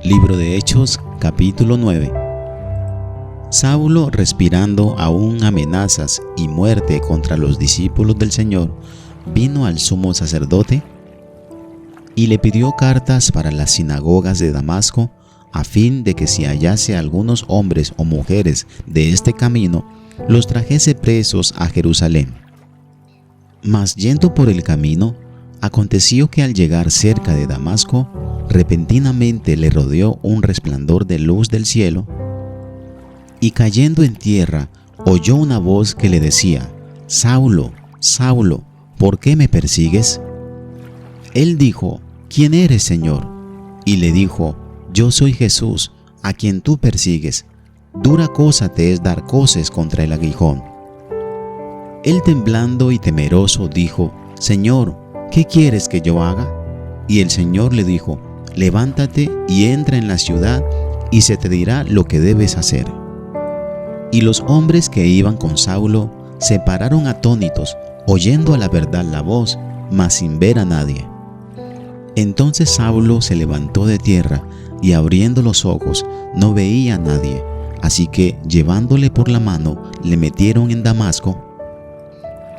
Libro de Hechos, capítulo 9. Saulo, respirando aún amenazas y muerte contra los discípulos del Señor, vino al sumo sacerdote y le pidió cartas para las sinagogas de Damasco, a fin de que si hallase algunos hombres o mujeres de este camino, los trajese presos a Jerusalén. Mas yendo por el camino, aconteció que al llegar cerca de Damasco, repentinamente le rodeó un resplandor de luz del cielo, y cayendo en tierra, oyó una voz que le decía: Saulo, Saulo, ¿por qué me persigues? Él dijo: ¿Quién eres, Señor? Y le dijo: Yo soy Jesús, a quien tú persigues. Dura cosa te es dar coces contra el aguijón. Él, temblando y temeroso, dijo: Señor, ¿qué quieres que yo haga? Y el Señor le dijo: Levántate y entra en la ciudad, y se te dirá lo que debes hacer. Y los hombres que iban con Saulo se pararon atónitos, oyendo a la verdad la voz, mas sin ver a nadie. Entonces Saulo se levantó de tierra, y abriendo los ojos no veía a nadie. Así que, llevándole por la mano, le metieron en Damasco,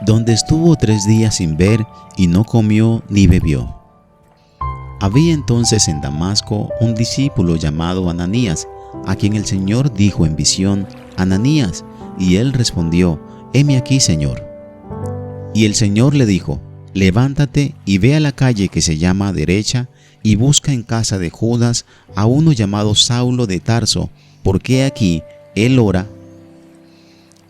donde estuvo 3 días sin ver, y no comió ni bebió. Había entonces en Damasco un discípulo llamado Ananías, a quien el Señor dijo en visión: Ananías. Y él respondió: Heme aquí, Señor. Y el Señor le dijo: Levántate y ve a la calle que se llama Derecha, y busca en casa de Judas a uno llamado Saulo de Tarso, porque aquí él ora,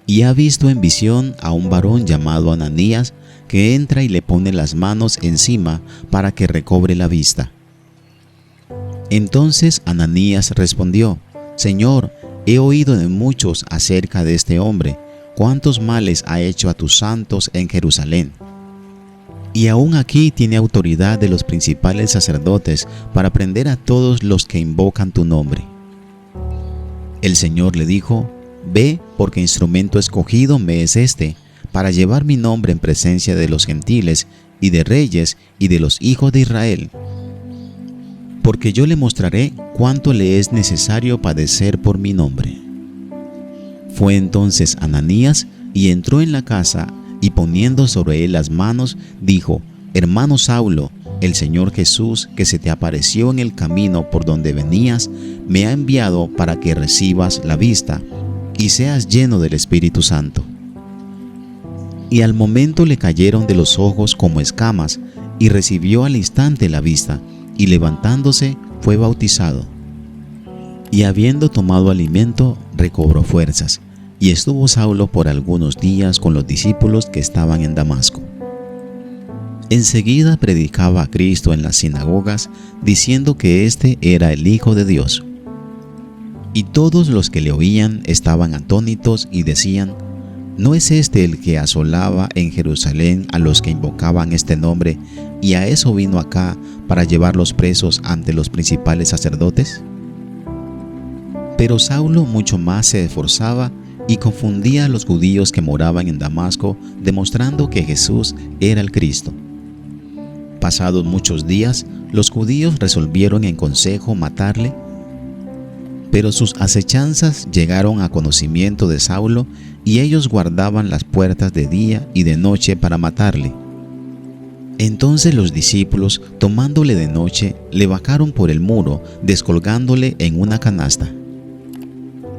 y ha visto en visión a un varón llamado Ananías, que entra y le pone las manos encima para que recobre la vista. Entonces Ananías respondió: Señor, he oído de muchos acerca de este hombre, cuántos males ha hecho a tus santos en Jerusalén. Y aún aquí tiene autoridad de los principales sacerdotes para prender a todos los que invocan tu nombre. El Señor le dijo: Ve, porque instrumento escogido me es este, para llevar mi nombre en presencia de los gentiles y de reyes y de los hijos de Israel. Porque yo le mostraré cuánto le es necesario padecer por mi nombre. Fue entonces Ananías y entró en la casa, y poniendo sobre él las manos, dijo: Hermano Saulo, el Señor Jesús, que se te apareció en el camino por donde venías, me ha enviado para que recibas la vista y seas lleno del Espíritu Santo. Y al momento le cayeron de los ojos como escamas, y recibió al instante la vista, y levantándose fue bautizado. Y habiendo tomado alimento, recobró fuerzas, y estuvo Saulo por algunos días con los discípulos que estaban en Damasco. Enseguida predicaba a Cristo en las sinagogas, diciendo que éste era el Hijo de Dios. Y todos los que le oían estaban atónitos y decían: ¿No es este el que asolaba en Jerusalén a los que invocaban este nombre, y a eso vino acá para llevarlos presos ante los principales sacerdotes? Pero Saulo mucho más se esforzaba y confundía a los judíos que moraban en Damasco, demostrando que Jesús era el Cristo. Pasados muchos días, los judíos resolvieron en consejo matarle, pero sus acechanzas llegaron a conocimiento de Saulo, y ellos guardaban las puertas de día y de noche para matarle. Entonces los discípulos, tomándole de noche, le bajaron por el muro, descolgándole en una canasta.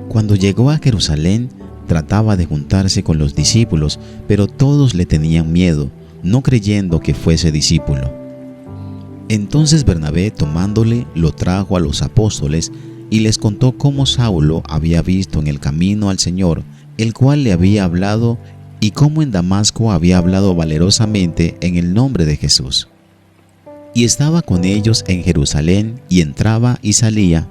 Cuando llegó a Jerusalén, trataba de juntarse con los discípulos, pero todos le tenían miedo, no creyendo que fuese discípulo. Entonces Bernabé, tomándole, lo trajo a los apóstoles, y les contó cómo Saulo había visto en el camino al Señor, el cual le había hablado, y cómo en Damasco había hablado valerosamente en el nombre de Jesús. Y estaba con ellos en Jerusalén, y entraba y salía,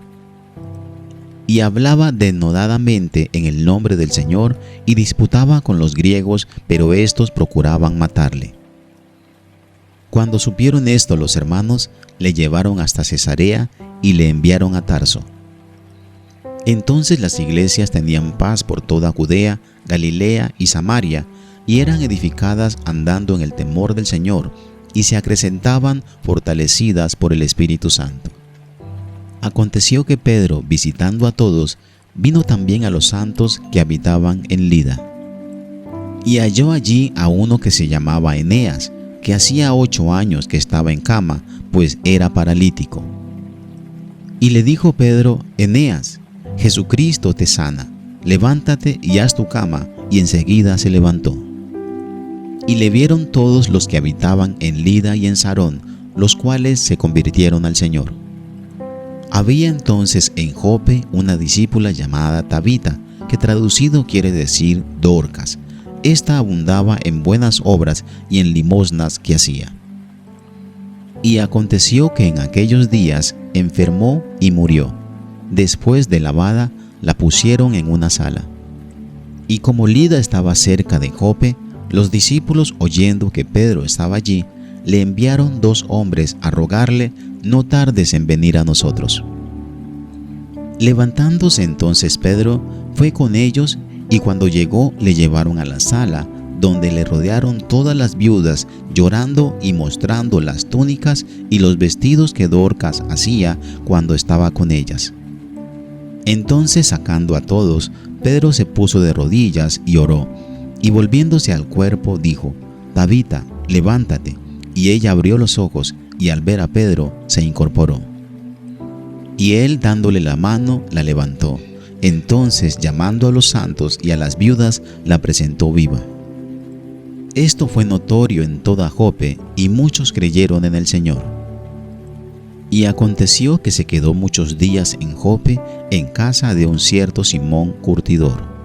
y hablaba denodadamente en el nombre del Señor, y disputaba con los griegos, pero éstos procuraban matarle. Cuando supieron esto los hermanos, le llevaron hasta Cesarea y le enviaron a Tarso. Entonces las iglesias tenían paz por toda Judea, Galilea y Samaria, y eran edificadas andando en el temor del Señor, y se acrecentaban fortalecidas por el Espíritu Santo. Aconteció que Pedro, visitando a todos, vino también a los santos que habitaban en Lida. Y halló allí a uno que se llamaba Eneas, que hacía 8 años que estaba en cama, pues era paralítico. Y le dijo Pedro: Eneas, Jesucristo te sana, levántate y haz tu cama. Y enseguida se levantó. Y le vieron todos los que habitaban en Lida y en Sarón, los cuales se convirtieron al Señor. Había entonces en Jope una discípula llamada Tabita, que traducido quiere decir Dorcas. Esta abundaba en buenas obras y en limosnas que hacía. Y aconteció que en aquellos días enfermó y murió. Después de lavada, la pusieron en una sala. Y como Lida estaba cerca de Jope, los discípulos, oyendo que Pedro estaba allí, le enviaron 2 hombres a rogarle: no tardes en venir a nosotros. Levantándose entonces Pedro, fue con ellos, y cuando llegó le llevaron a la sala, donde le rodearon todas las viudas, llorando y mostrando las túnicas y los vestidos que Dorcas hacía cuando estaba con ellas. Entonces, sacando a todos, Pedro se puso de rodillas y oró, y volviéndose al cuerpo dijo: Tabita, levántate. Y ella abrió los ojos, y al ver a Pedro se incorporó. Y él, dándole la mano, la levantó. Entonces, llamando a los santos y a las viudas, la presentó viva. Esto fue notorio en toda Jope, y muchos creyeron en el Señor. Y aconteció que se quedó muchos días en Jope, en casa de un cierto Simón curtidor.